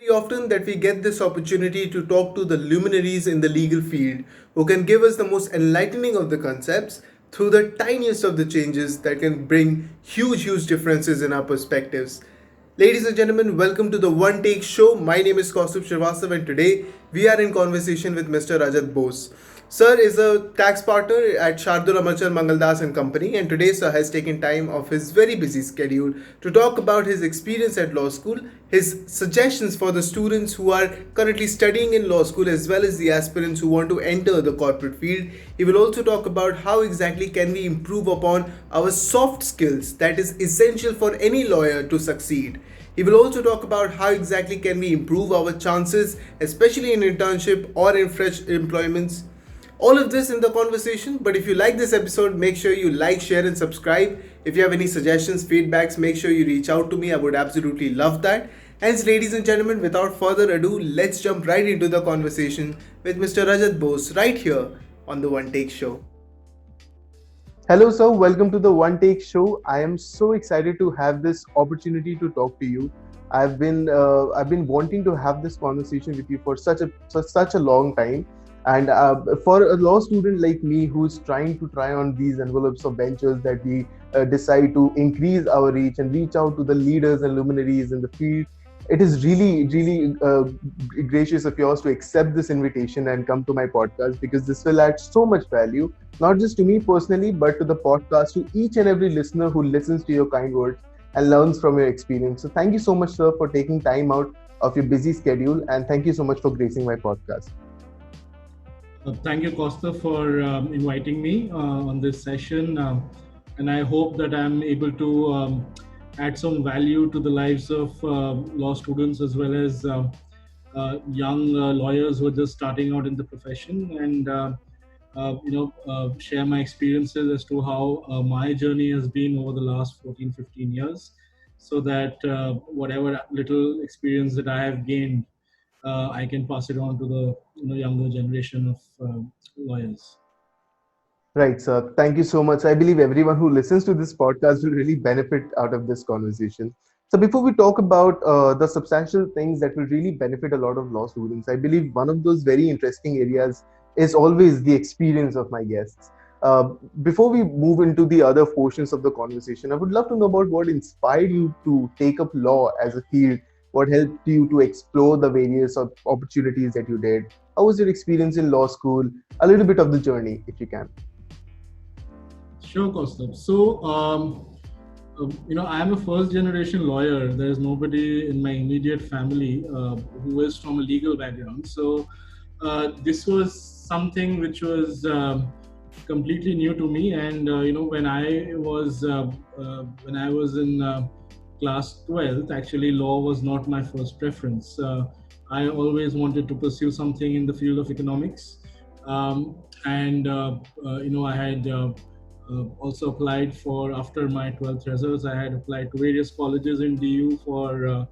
Very often that we get this opportunity to talk to the luminaries in the legal field who can give us the most enlightening of the concepts through the tiniest of the changes that can bring huge differences in our perspectives. Ladies and gentlemen, welcome to the One Take Show. My name is Kaustubh Srivastav and today we are in conversation with Mr. Rajat Bose. Sir is a tax partner at Shardul Amarchand Mangaldas and Company, and today Sir has taken time off his very busy schedule to talk about his experience at law school, his suggestions for the students who are currently studying in law school as well as the aspirants who want to enter the corporate field. He will also talk about how exactly can we improve upon our soft skills that is essential for any lawyer to succeed. He will also talk about how exactly can we improve our chances, especially in internship or in fresh employments. All of this in the conversation. But if you like this episode, make sure you like, share, and subscribe. If you have any suggestions, feedbacks, make sure you reach out to me. I would absolutely love that. Hence, ladies and gentlemen, without further ado, let's jump right into the conversation with Mr. Rajat Bose right here on the One Take Show. Hello, sir. Welcome to the One Take Show. I am so excited to have this opportunity to talk to you. I've been wanting to have this conversation with you for such a long time, and for a law student like me who's trying to try on these envelopes of ventures that we decide to increase our reach and reach out to the leaders and luminaries in the field. It is really gracious of yours to accept this invitation and come to my podcast because this will add so much value, not just to me personally, but to the podcast, to each and every listener who listens to your kind words and learns from your experience. So, thank you so much, sir, for taking time out of your busy schedule. And thank you so much for gracing my podcast. Thank you, Costa, for inviting me on this session. And I hope that I'm able to add some value to the lives of law students as well as young lawyers who are just starting out in the profession and share my experiences as to how my journey has been over the last 14, 15 years so that whatever little experience that I have gained, I can pass it on to the younger generation of lawyers. Right, sir. Thank you so much. I believe everyone who listens to this podcast will really benefit out of this conversation. So, before we talk about the substantial things that will really benefit a lot of law students, I believe one of those very interesting areas is always the experience of my guests. Uh, Before we move into the other portions of the conversation, I would love to know about what inspired you to take up law as a field, what helped you to explore the various opportunities that you did. How was your experience in law school? A little bit of the journey, if you can. Sure, Kaustubh. So, I'm a first generation lawyer. There's nobody in my immediate family who is from a legal background. So, this was something which was completely new to me. And, when I was in class 12th, actually, law was not my first preference. I always wanted to pursue something in the field of economics. And, I had also applied for after my 12th results. I had applied to various colleges in DU for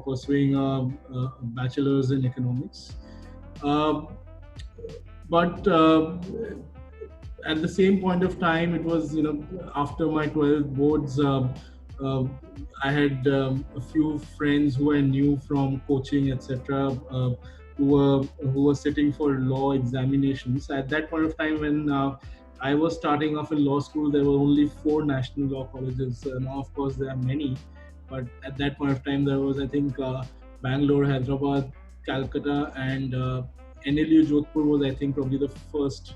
pursuing a bachelor's in economics. Uh, but at the same point of time, it was after my 12 boards. Uh, I had a few friends who I knew from coaching, etc. Who were sitting for law examinations. At that point of time, when I was starting off in law school, there were only 4 national law colleges. Now, of course, there are many, but at that point of time, there was, I think, Bangalore, Hyderabad, Calcutta, and NLU Jodhpur was, I think, probably the first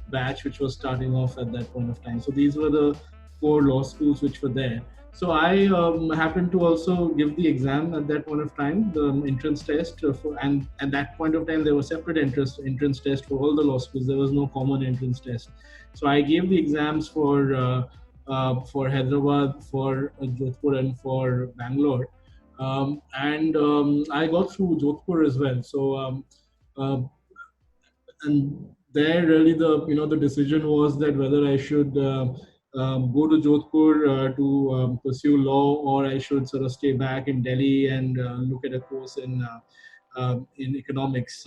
batch which was starting off at that point of time. So these were the 4 law schools which were there. So I happened to also give the exam at that point of time, the entrance test, and at that point of time there were separate entrance test for all the law schools. There was no common entrance test. So I gave the exams for Hyderabad, for Jodhpur, and for Bangalore, and I got through Jodhpur as well. So uh, and there really the decision was that whether I should go to Jodhpur to pursue law, or I should sort of stay back in Delhi and look at a course in economics.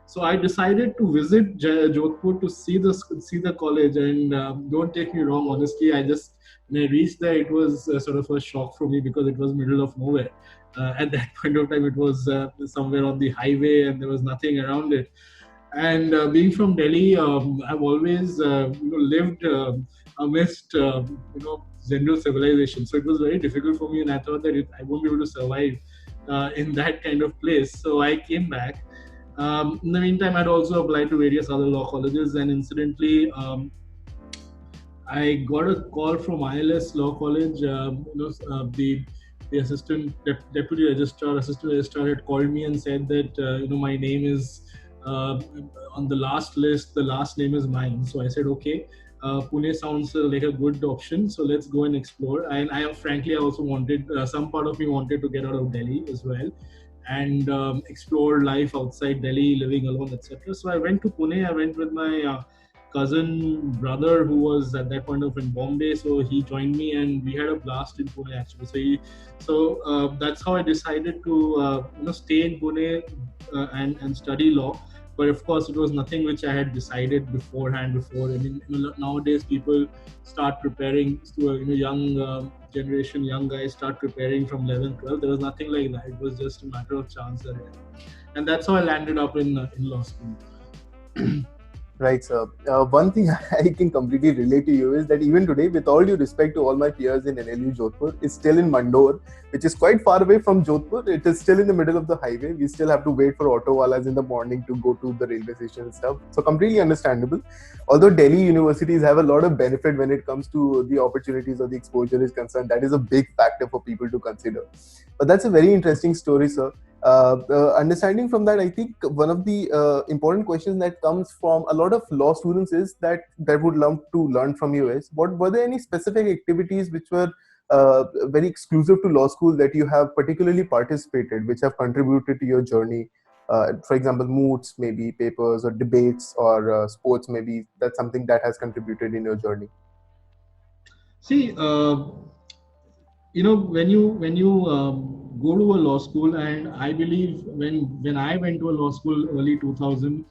So I decided to visit Jodhpur to see the college. And don't take me wrong, honestly, I just when I reached there, it was sort of a shock for me because it was middle of nowhere. At that point of time, it was somewhere on the highway, and there was nothing around it. And being from Delhi, I've always lived amidst general civilization. So it was very difficult for me, and I thought that I won't be able to survive in that kind of place. So I came back. In the meantime, I'd also applied to various other law colleges, and incidentally, I got a call from ILS Law College. The deputy registrar, assistant registrar had called me and said that my name is uh, on the last list. The last name is mine. So I said, okay. Pune sounds like a good option, so let's go and explore. And I frankly, I also wanted some part of me wanted to get out of Delhi as well, and explore life outside Delhi, living alone, etc. So I went to Pune. I went with my cousin brother who was at that point of in Bombay. So he joined me, and we had a blast in Pune actually. So that's how I decided to stay in Pune and study law. But of course, it was nothing which I had decided beforehand. Before, I mean, nowadays people start preparing to young generation, young guys start preparing from 11th, 12th. There was nothing like that. It was just a matter of chance that, and that's how I landed up in law school. Right, sir. One thing I can completely relate to you is that even today, with all due respect to all my peers in NLU Jodhpur, is still in Mandor, which is quite far away from Jodhpur. It is still in the middle of the highway. We still have to wait for auto walas in the morning to go to the railway station and stuff. So completely understandable. Although Delhi universities have a lot of benefit when it comes to the opportunities or the exposure is concerned, that is a big factor for people to consider. But that's a very interesting story, sir. Understanding from that, I think one of the important questions that comes from a lot of law students is that would love to learn from you is, what were there any specific activities which were very exclusive to law school that you have particularly participated, which have contributed to your journey? For example, moots, maybe papers or debates or sports, maybe that's something that has contributed in your journey. See, when you go to a law school, and I believe when I went to a law school early 2000,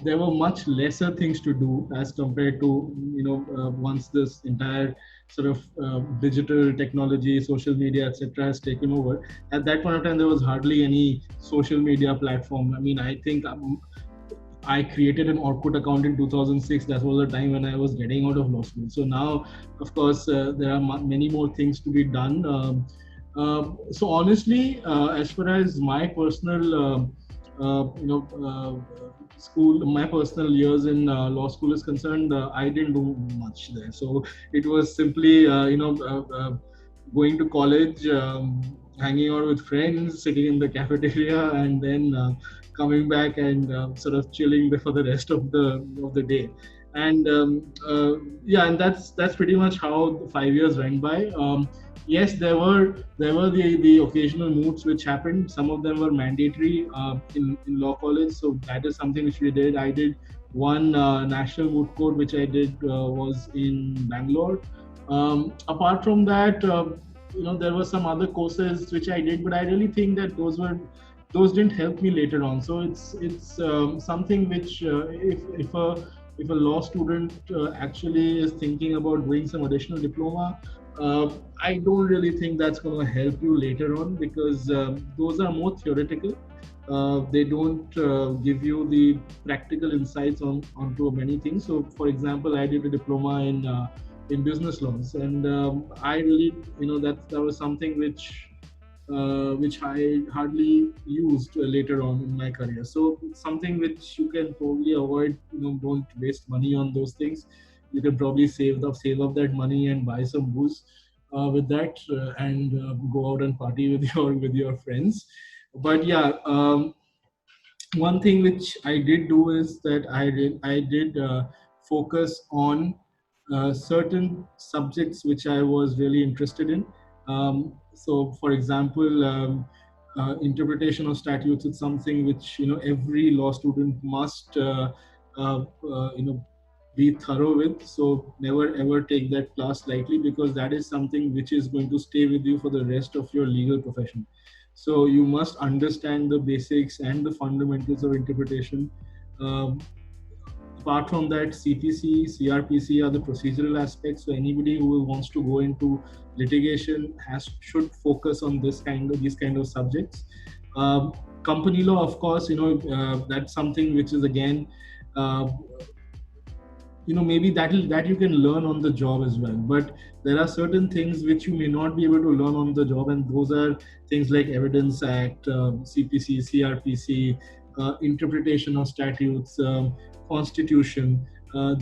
there were much lesser things to do as compared to once this entire sort of digital technology, social media, etc., has taken over. At that point of time, there was hardly any social media platform. I mean, I think I created an Orkut account in 2006. That was the time when I was getting out of law school. So now, of course, there are many more things to be done. So honestly, as far as my personal, school, my personal years in law school is concerned, I didn't do much there. So it was simply, going to college, hanging out with friends, sitting in the cafeteria, and then coming back and sort of chilling for the rest of the day. And yeah, and that's pretty much how the 5 years went by. Yes, there were the occasional moots which happened. Some of them were mandatory in law college, so that is something which we did. I did one national moot court which I did was in Bangalore. Apart from that, there were some other courses which I did, but I really think that those didn't help me later on. So it's something which if a law student actually is thinking about doing some additional diploma, I don't really think that's going to help you later on, because those are more theoretical. They don't give you the practical insights onto many things. So, for example, I did a diploma in business laws, and I really, that was something which I hardly used later on in my career. So something which you can probably avoid. Don't waste money on those things. You can probably save up that money and buy some booze with that, and go out and party with your friends. But yeah, one thing which I did do is that I did focus on certain subjects which I was really interested in. So, for example, interpretation of statutes is something which every law student must uh, be thorough with. So never ever take that class lightly, because that is something which is going to stay with you for the rest of your legal profession. So you must understand the basics and the fundamentals of interpretation. Um, Apart from that, CPC, CRPC are the procedural aspects. So anybody who wants to go into litigation should focus on these kind of subjects. Um, Company law, of course, that's something which is again, uh, maybe that you can learn on the job as well. But there are certain things which you may not be able to learn on the job, and those are things like Evidence Act, CPC, CRPC, interpretation of statutes, constitution.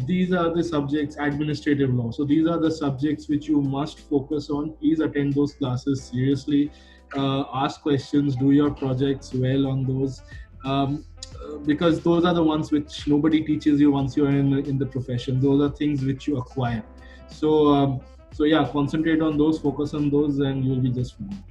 These are the subjects. Administrative law. So these are the subjects which you must focus on. Please attend those classes seriously. Ask questions. Do your projects well on those. Because those are the ones which nobody teaches you once you're in the profession. Those are things which you acquire. So yeah, concentrate on those, focus on those, and you'll be just fine.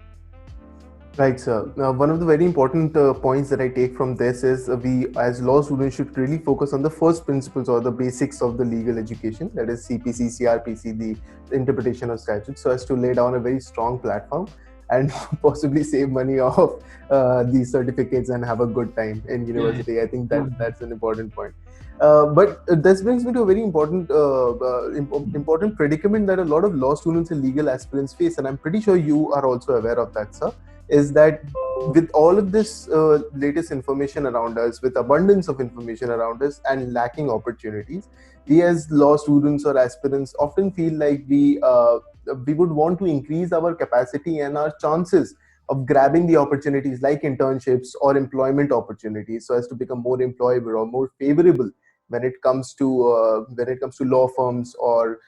Right, sir. Now, one of the very important points that I take from this is we, as law students, should really focus on the first principles or the basics of the legal education, that is CPC, CRPC, the interpretation of statutes, so as to lay down a very strong platform and possibly save money off these certificates and have a good time in university. Yeah. I think that's an important point. But this brings me to a very important important predicament that a lot of law students and legal aspirants face, and I'm pretty sure you are also aware of that, sir. Is that with all of this latest information around us, with abundance of information around us and lacking opportunities, we as law students or aspirants often feel like we would want to increase our capacity and our chances of grabbing the opportunities like internships or employment opportunities, so as to become more employable or more favorable when it comes to law firms or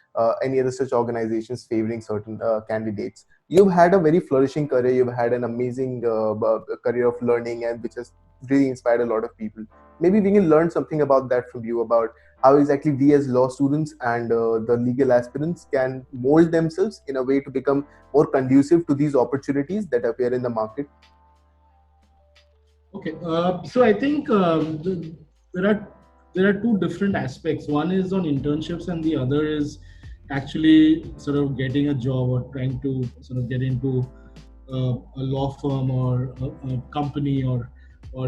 any other such organizations favoring certain candidates. You've had a very flourishing career. You've had an amazing career of learning, and which has really inspired a lot of people. Maybe we can learn something about that from you, about how exactly we as law students and the legal aspirants can mold themselves in a way to become more conducive to these opportunities that appear in the market. Okay, so I think there are two different aspects. One is on internships, and the other is actually sort of getting a job or trying to sort of get into a law firm or a company, or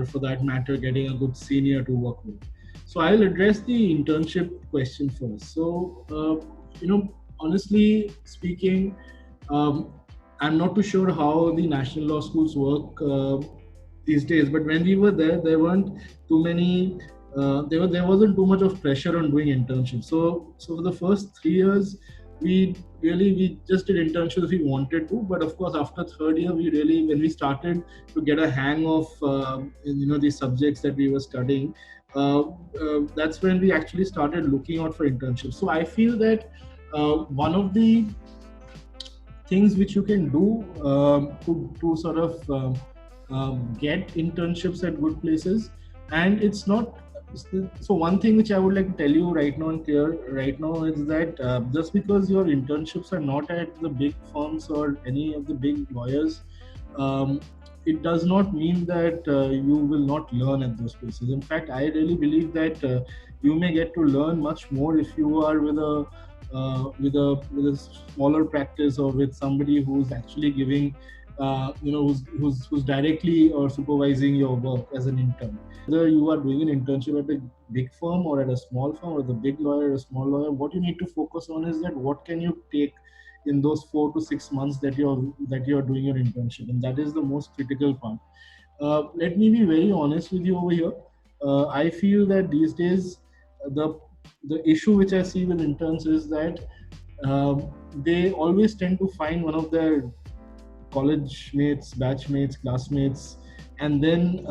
for that matter, getting a good senior to work with. So I'll address the internship question first. So honestly speaking, I'm not too sure how the national law schools work these days, but when we were there weren't too many. There wasn't too much of pressure on doing internships. So for the first 3 years, we just did internships if we wanted to. But of course, after third year, when we started to get a hang of the subjects that we were studying, that's when we actually started looking out for internships. So I feel that one of the things which you can do to sort of get internships at good places, and it's not. So one thing which I would like to tell you right now and clear right now is that just because your internships are not at the big firms or any of the big lawyers, it does not mean that you will not learn at those places. In fact, I really believe that you may get to learn much more if you are with a smaller practice, or with somebody who's actually giving who's directly or supervising your work as an intern. Whether you are doing an internship at a big firm or at a small firm, or the big lawyer or a small lawyer, what you need to focus on is that what can you take in those 4 to 6 months that you're doing your internship, and that is the most critical part. Let me be very honest with you over here. I feel that these days the issue which I see with interns is that they always tend to find one of their college mates, batchmates, classmates, and then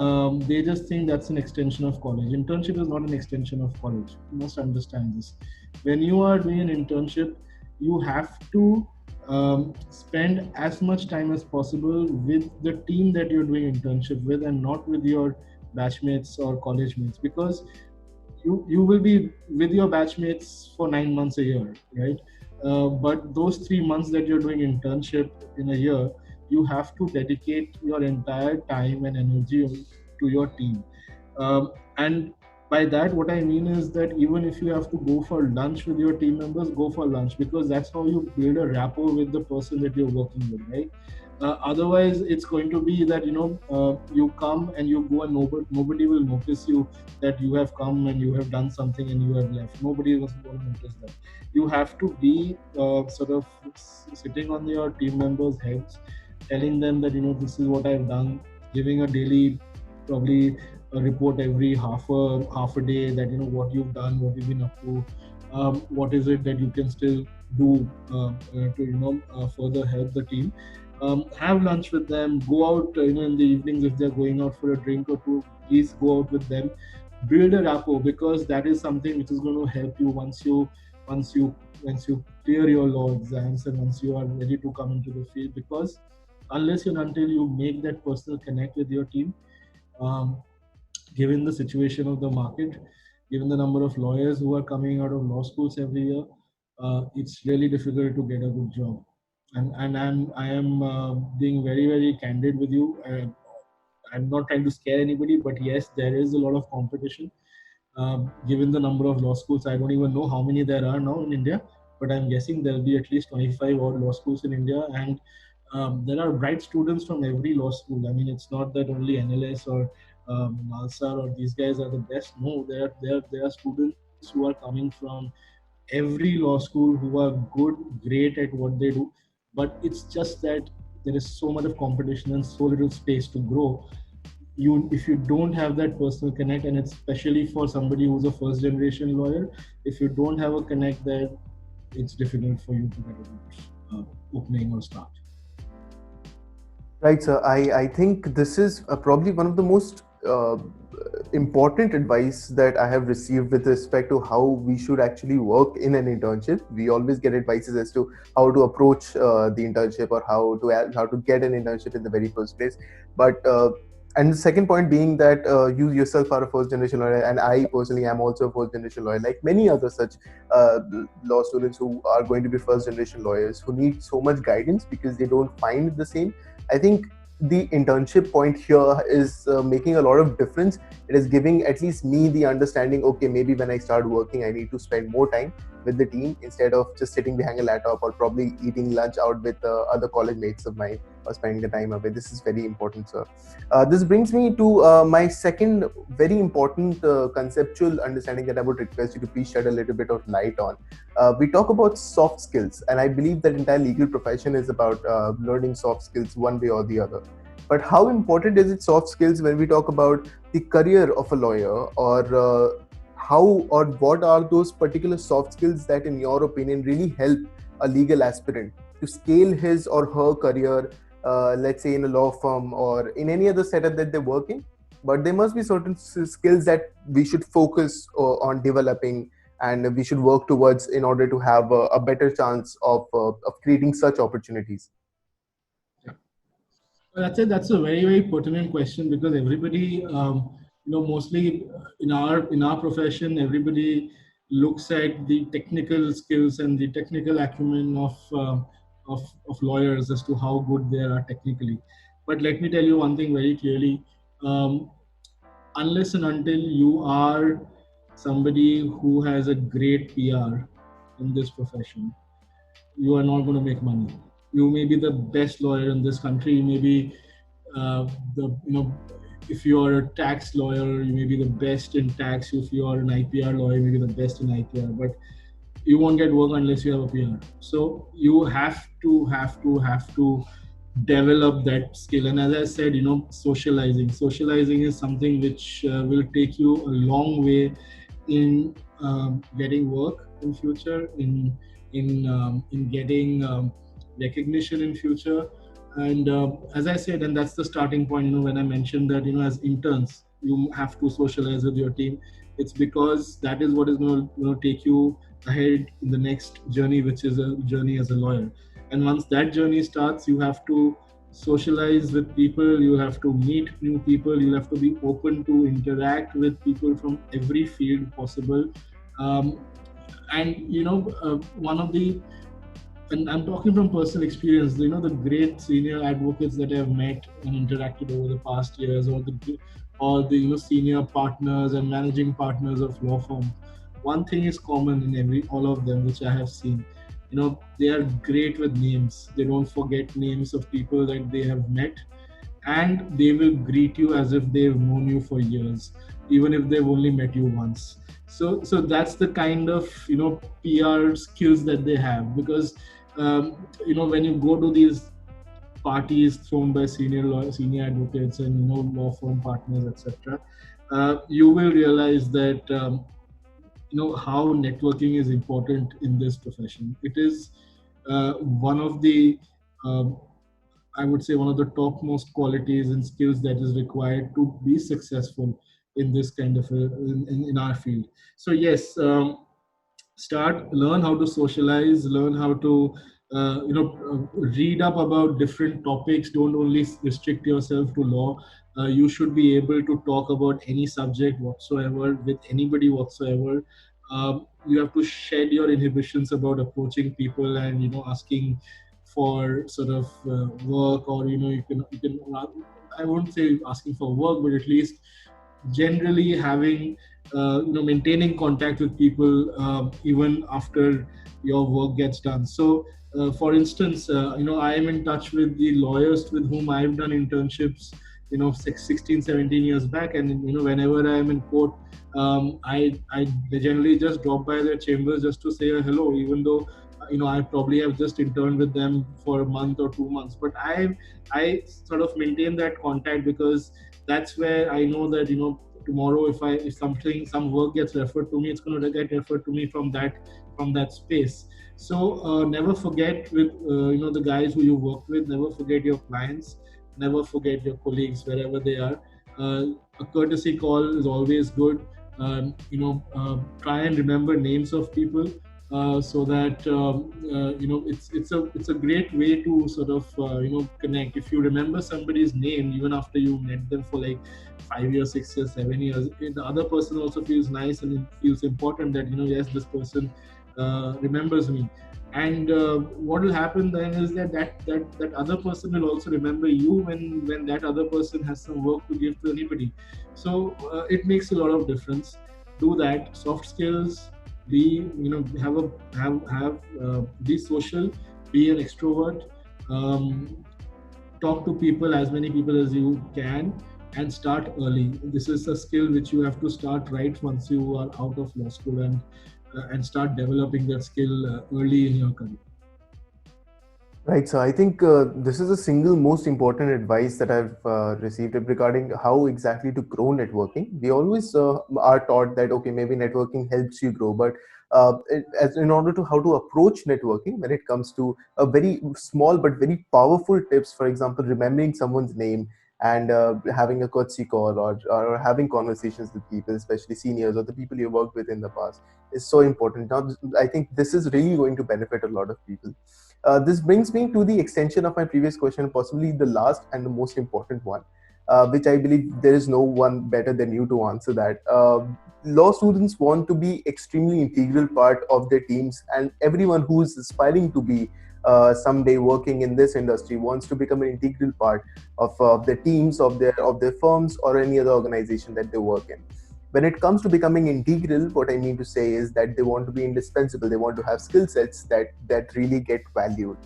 they just think that's an extension of college. Internship is not an extension of college. You must understand this. When you are doing an internship, you have to spend as much time as possible with the team that you're doing internship with, and not with your batchmates or college mates, because you will be with your batchmates for 9 months a year, right? But those 3 months that you're doing internship in a year, you have to dedicate your entire time and energy to your team. And by that, what I mean is that even if you have to go for lunch with your team members, go for lunch, because that's how you build a rapport with the person that you're working with, right? Otherwise, it's going to be that you come and you go, and nobody will notice you, that you have come and you have done something and you have left. Nobody was going to notice that. You have to be sort of sitting on your team members' heads, telling them that this is what I've done, giving a daily, probably a report every half a day, that what you've done, what you've been up to, what is it that you can still do to further help the team. Have lunch with them, go out in the evenings if they're going out for a drink or two. Please go out with them, build a rapport, because that is something which is going to help you once you once you clear your law exams and once you are ready to come into the field. Because unless and until you make that personal connect with your team, um, given the situation of the market, given the number of lawyers who are coming out of law schools every year, it's really difficult to get a good job. And I am being very, very candid with you. I'm not trying to scare anybody, but yes, there is a lot of competition. Given the number of law schools, I don't even know how many there are now in India, but I'm guessing there'll be at least 25 odd law schools in India, and there are bright students from every law school. I mean, it's not that only NLS or Nalsar or these guys are the best. No, there are students who are coming from every law school who are good, great at what they do. But it's just that there is so much of competition and so little space to grow. If you don't have that personal connect, and it's especially for somebody who's a first generation lawyer, if you don't have a connect there, it's difficult for you to get a good opening or start. Right, sir. I think this is probably one of the most important advice that I have received with respect to how we should actually work in an internship. We always get advices as to how to approach the internship, or how to get an internship in the very first place. But and the second point being that you yourself are a first generation lawyer, and I personally am also a first generation lawyer, like many other such uh, law students who are going to be first generation lawyers, who need so much guidance because they don't find the same. I think the internship point here is making a lot of difference. It is giving at least me the understanding, okay, maybe when I start working, I need to spend more time with the team instead of just sitting behind a laptop or probably eating lunch out with other college mates of mine, or spending the time away. This is very important, sir. This brings me to my second very important conceptual understanding that I would request you to please shed a little bit of light on. We talk about soft skills, and I believe that entire legal profession is about learning soft skills one way or the other. But how important is it soft skills when we talk about the career of a lawyer, or how or what are those particular soft skills that, in your opinion, really help a legal aspirant to scale his or her career, let's say in a law firm or in any other setup that they're working? But there must be certain skills that we should focus on developing, and we should work towards in order to have a better chance of creating such opportunities. Yeah. Well, that's a very, very pertinent question, because everybody, mostly in our profession, everybody looks at the technical skills and the technical acumen of lawyers as to how good they are technically. But let me tell you one thing very clearly: um, unless and until you are somebody who has a great PR in this profession, you are not going to make money. You may be the best lawyer in this country. You may be the if you are a tax lawyer, you may be the best in tax. If you are an IPR lawyer, you may be the best in IPR. But you won't get work unless you have a PR. So you have to develop that skill. And as I said, socializing is something which will take you a long way in getting work in future, in getting recognition in future. And as I said, and that's the starting point, when I mentioned that, as interns, you have to socialize with your team. It's because that is what is going to take you ahead in the next journey, which is a journey as a lawyer. And once that journey starts, you have to socialize with people, you have to meet new people, you have to be open to interact with people from every field possible. um, and one of the, and I'm talking from personal experience, the great senior advocates that I've met and interacted over the past years, or the senior partners and managing partners of law firms. One thing is common in all of them, which I have seen. they are great with names. They don't forget names of people that they have met, and they will greet you as if they've known you for years, even if they've only met you once. So that's the kind of PR skills that they have, because when you go to these parties thrown by senior advocates and law firm partners, etc., you will realize that how networking is important in this profession. It is one of the um, I would say one of the topmost qualities and skills that is required to be successful in this kind of in our field. So yes, learn how to socialize, learn how to read up about different topics. Don't only restrict yourself to law. You should be able to talk about any subject whatsoever with anybody whatsoever. You have to shed your inhibitions about approaching people and asking for sort of work, or you can I won't say asking for work, but at least generally having maintaining contact with people even after your work gets done. So for instance, I am in touch with the lawyers with whom I've done internships 16, 17 years back, and whenever I am in court, I generally just drop by their chambers just to say a hello, even though I probably have just interned with them for a month or 2 months, but I sort of maintain that contact, because that's where I know that tomorrow if some work gets referred to me, it's going to get referred to me from that space. So never forget with the guys who you work with. Never forget your clients. Never forget your colleagues wherever they are. A courtesy call is always good. Try and remember names of people, so that it's a great way to sort of connect. If you remember somebody's name even after you met them for like 5 years, 6 years, 7 years, the other person also feels nice, and it feels important that yes, this person remembers me. And what will happen then is that other person will also remember you when that other person has some work to give to anybody. So it makes a lot of difference. Do that. Soft skills. Be be social. Be an extrovert. Talk to people, as many people as you can, and start early. This is a skill which you have to start right once you are out of law school, and start developing that skill early in your career. Right. So I think this is the single most important advice that I've received regarding how exactly to grow networking. We always are taught that, okay, maybe networking helps you grow, but as in order to how to approach networking when it comes to a very small but very powerful tips, for example, remembering someone's name and having a courtesy call, or having conversations with people, especially seniors or the people you worked with in the past, is so important. Now, I think this is really going to benefit a lot of people. This brings me to the extension of my previous question, possibly the last and the most important one, which I believe there is no one better than you to answer that. Law students want to be extremely integral part of their teams, and everyone who is aspiring to be someday working in this industry wants to become an integral part of their teams, of their firms, or any other organization that they work in. When it comes to becoming integral, what I mean to say is that they want to be indispensable. They want to have skill sets that really get valued.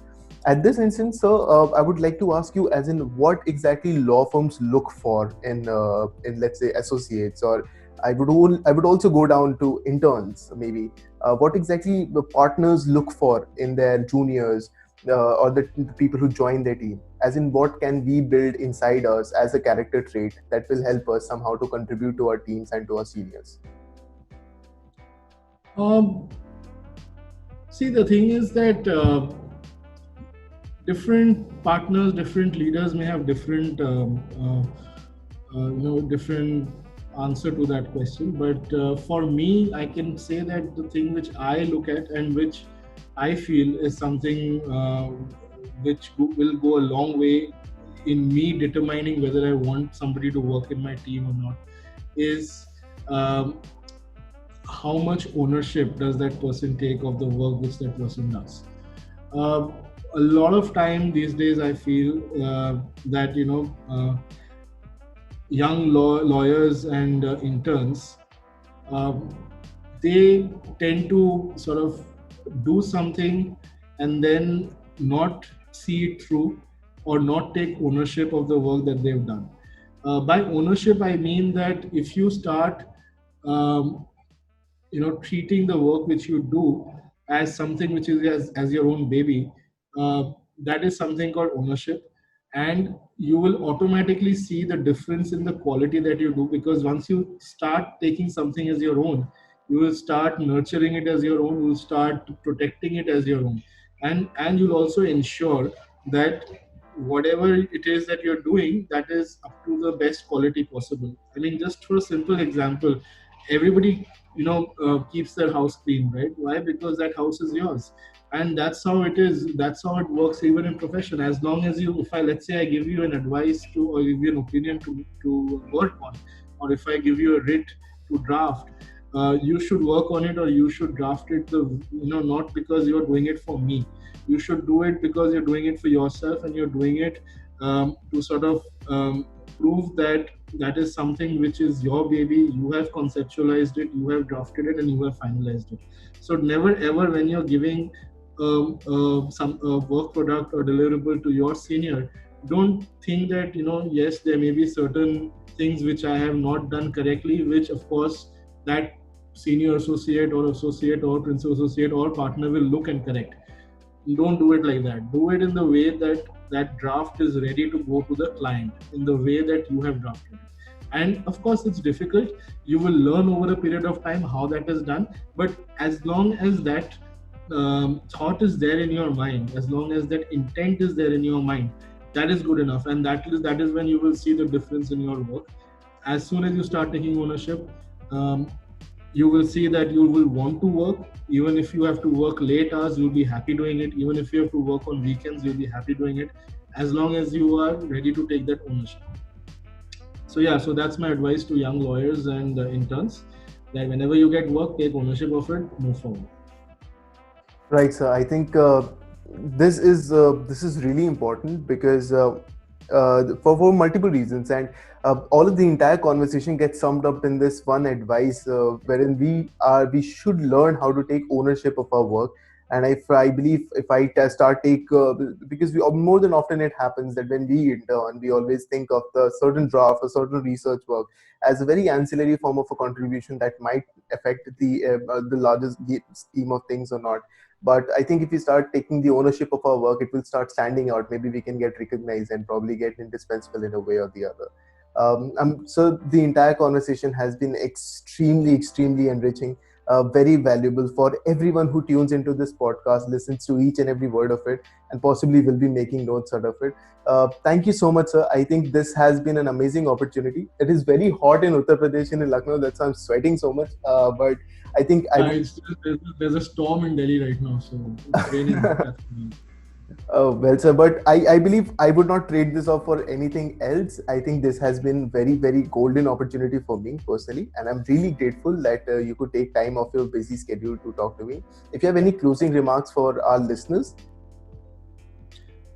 At this instance, sir, I would like to ask you, as in, what exactly law firms look for in let's say associates, or I would also go down to interns, maybe. What exactly the partners look for in their juniors, or the people who join their team? As in, what can we build inside us as a character trait that will help us somehow to contribute to our teams and to our seniors? Um, See, the thing is that different partners, different leaders may have different, different answer to that question. But for me, I can say that the thing which I look at and which I feel is something will go a long way in me determining whether I want somebody to work in my team or not, is um, how much ownership does that person take of the work which that person does. Uh, a lot of time these days, I feel that young lawyers and interns, um, they tend to sort of do something and then not see it through or not take ownership of the work that they've done. By ownership, I mean that if you start um, treating the work which you do as something which is as your own baby, uh, that is something called ownership. And you will automatically see the difference in the quality that you do, because once you start taking something as your own, you will start nurturing it as your own, you will start protecting it as your own, and you'll also ensure that whatever it is that you're doing, that is up to the best quality possible. I mean, just for a simple example, everybody keeps their house clean, right? Why? Because that house is yours. And that's how it is, that's how it works even in profession. As long as you, if I, let's say I give you an advice to, or give you an opinion to work on, or if I give you a writ to draft, you should work on it, or you should draft it, not because you're doing it for me. You should do it because you're doing it for yourself, and you're doing it to sort of prove that that is something which is your baby. You have conceptualized it, you have drafted it, and you have finalized it. So never ever, when you're giving some work product or deliverable to your senior, don't think that, yes, there may be certain things which I have not done correctly, which of course that senior associate or principal associate or partner will look and correct. Don't do it like that. Do it in the way that that draft is ready to go to the client, in the way that you have drafted it. And of course, it's difficult. You will learn over a period of time how that is done. But as long as that thought is there in your mind, as long as that intent is there in your mind, that is good enough. And that is when you will see the difference in your work. As soon as you start taking ownership, um, you will see that you will want to work. Even if you have to work late hours, you'll be happy doing it. Even if you have to work on weekends, you'll be happy doing it, as long as you are ready to take that ownership. So yeah, so that's my advice to young lawyers and interns, that whenever you get work, take ownership of it, move forward. Right, sir. I think this is really important because for multiple reasons, and all of the entire conversation gets summed up in this one advice, wherein we should learn how to take ownership of our work. And if I believe if I start take because we more than often it happens that when we intern, we always think of the certain draft or certain research work as a very ancillary form of a contribution that might affect the largest scheme of things or not. But I think if we start taking the ownership of our work, it will start standing out. Maybe we can get recognized and probably get indispensable in a way or the other. So the entire conversation has been extremely enriching, very valuable for everyone who tunes into this podcast, listens to each and every word of it, and possibly will be making notes out of it. Thank you so much, sir. I think this has been an amazing opportunity. It is very hot in Uttar Pradesh and in Lucknow. That's why I'm sweating so much. But I think I will. There's a storm in Delhi right now, so it's raining. That's fine. Oh, well, sir, but I believe I would not trade this off for anything else. I think this has been very golden opportunity for me personally, and I'm really grateful that you could take time off your busy schedule to talk to me. If you have any closing remarks for our listeners.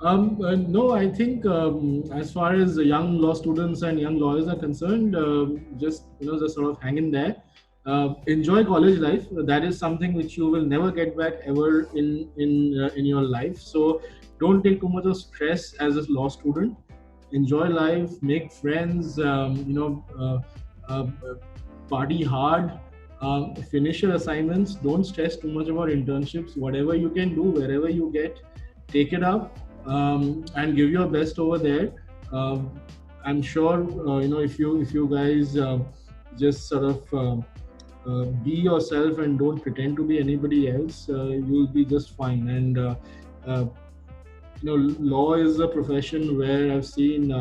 No, I think as far as the young law students and young lawyers are concerned, just sort of hang in there. Enjoy college life. That is something which you will never get back ever in your life. So don't take too much of stress as a law student. Enjoy life, make friends. Uh, Party hard. Finish your assignments. Don't stress too much about internships. Whatever you can do, wherever you get, take it up, and give your best over there. Um, I'm sure if you guys just sort of be yourself and don't pretend to be anybody else, you'll be just fine. And uh, law is a profession where I've seen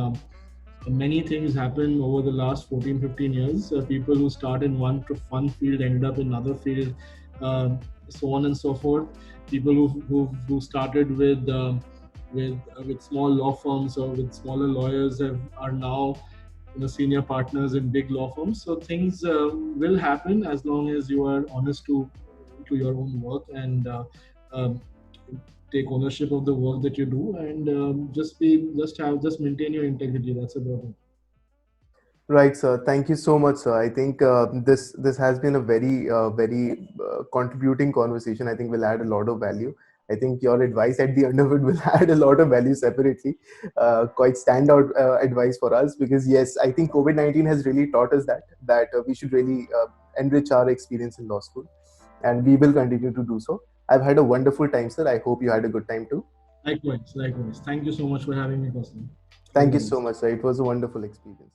many things happen over the last 14, 15 years. People who start in one field ended up in another field, so on and so forth. People who started with small law firms or with smaller lawyers are now senior partners in big law firms. So things will happen as long as you are honest to your own work, and um, take ownership of the work that you do, and just maintain your integrity. That's about it. Right, sir. Thank you so much, sir. I think this has been a very contributing conversation. I think will add a lot of value. I think your advice at the end of it will add a lot of value separately. Quite standout advice for us, because yes, I think COVID-19 has really taught us that we should really enrich our experience in law school, and we will continue to do so. I've had a wonderful time, sir. I hope you had a good time too. Likewise, likewise. Thank you so much for having me, Kaustubh. All Thank the you so best. much, sir. It was a wonderful experience.